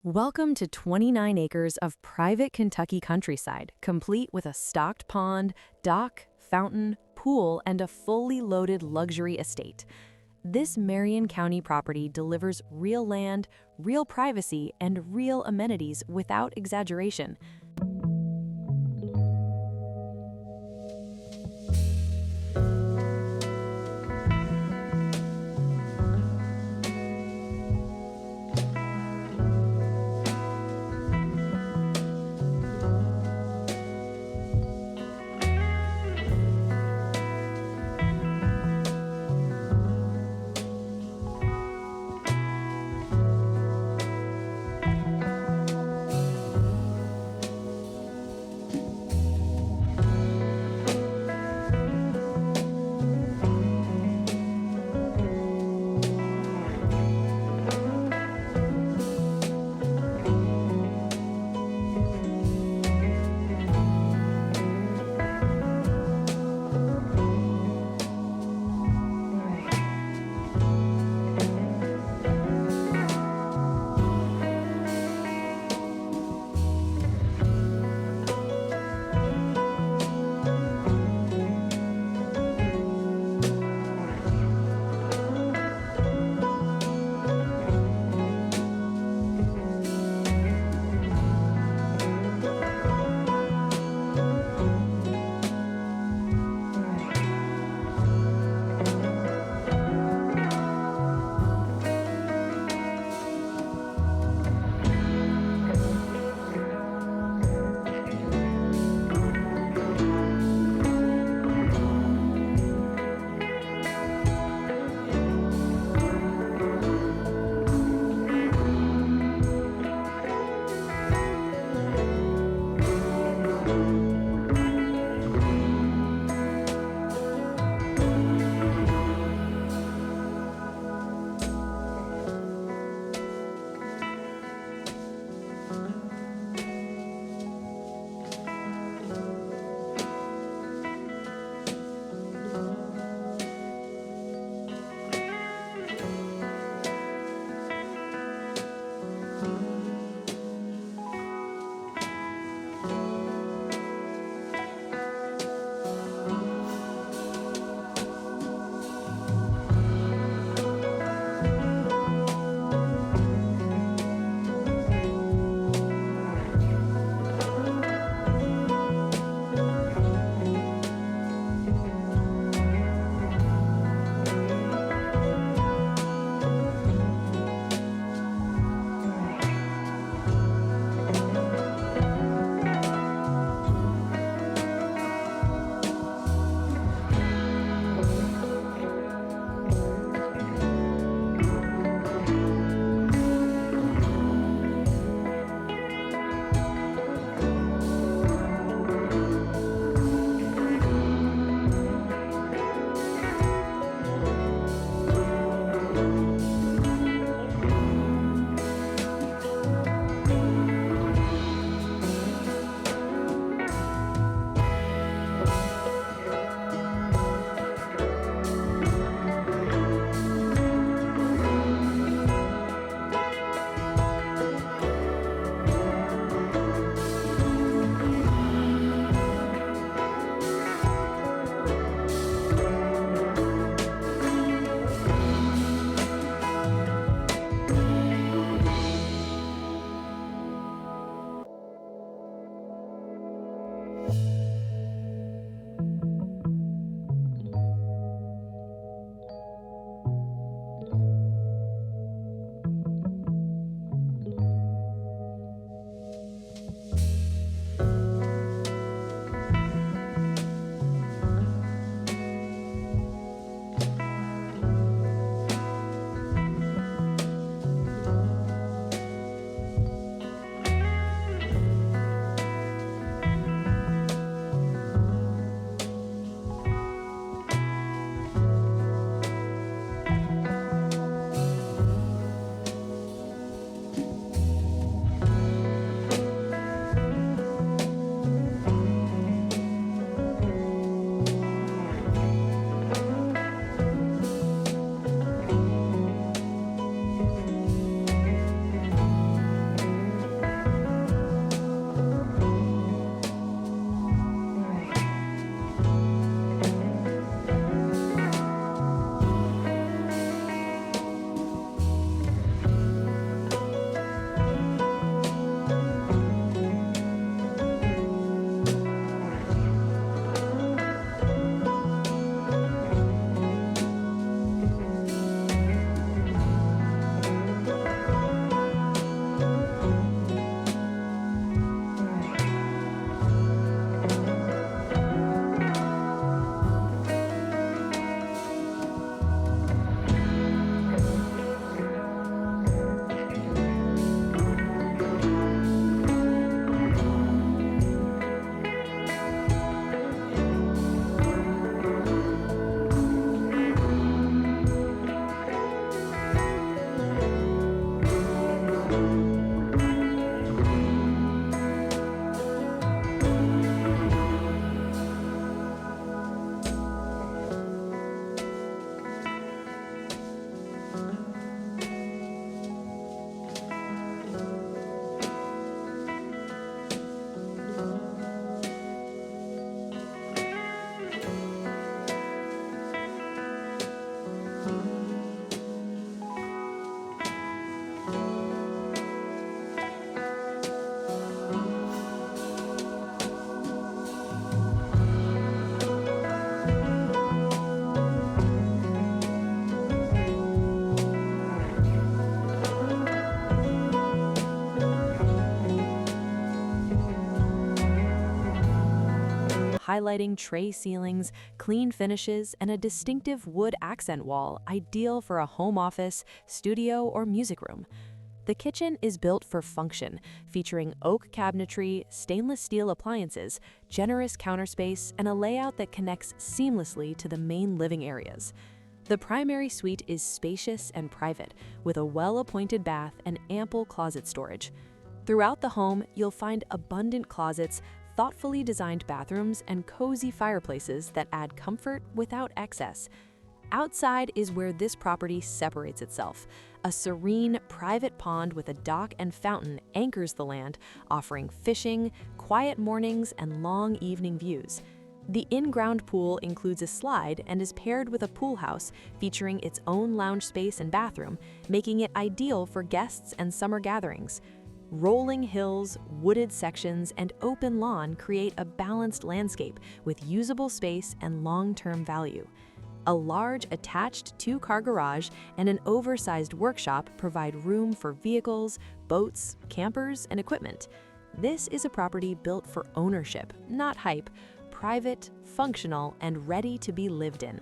Welcome to 29 acres of private Kentucky countryside, complete with a stocked pond, dock, fountain, pool, and a fully loaded luxury estate. This Marion County property delivers real land, real privacy, and real amenities without exaggeration. highlighting tray ceilings, clean finishes, and a distinctive wood accent wall ideal for a home office, studio, or music room. The kitchen is built for function, featuring oak cabinetry, stainless steel appliances, generous counter space, and a layout that connects seamlessly to the main living areas. The primary suite is spacious and private, with a well-appointed bath and ample closet storage. Throughout the home, you'll find abundant closets, thoughtfully designed bathrooms, and cozy fireplaces that add comfort without excess. Outside is where this property separates itself. A serene, private pond with a dock and fountain anchors the land, offering fishing, quiet mornings, and long evening views. The in-ground pool includes a slide and is paired with a pool house featuring its own lounge space and bathroom, making it ideal for guests and summer gatherings. Rolling hills, wooded sections, and open lawn create a balanced landscape with usable space and long-term value. A large attached two-car garage and an oversized workshop provide room for vehicles, boats, campers, and equipment. This is a property built for ownership, not hype, private, functional, and ready to be lived in.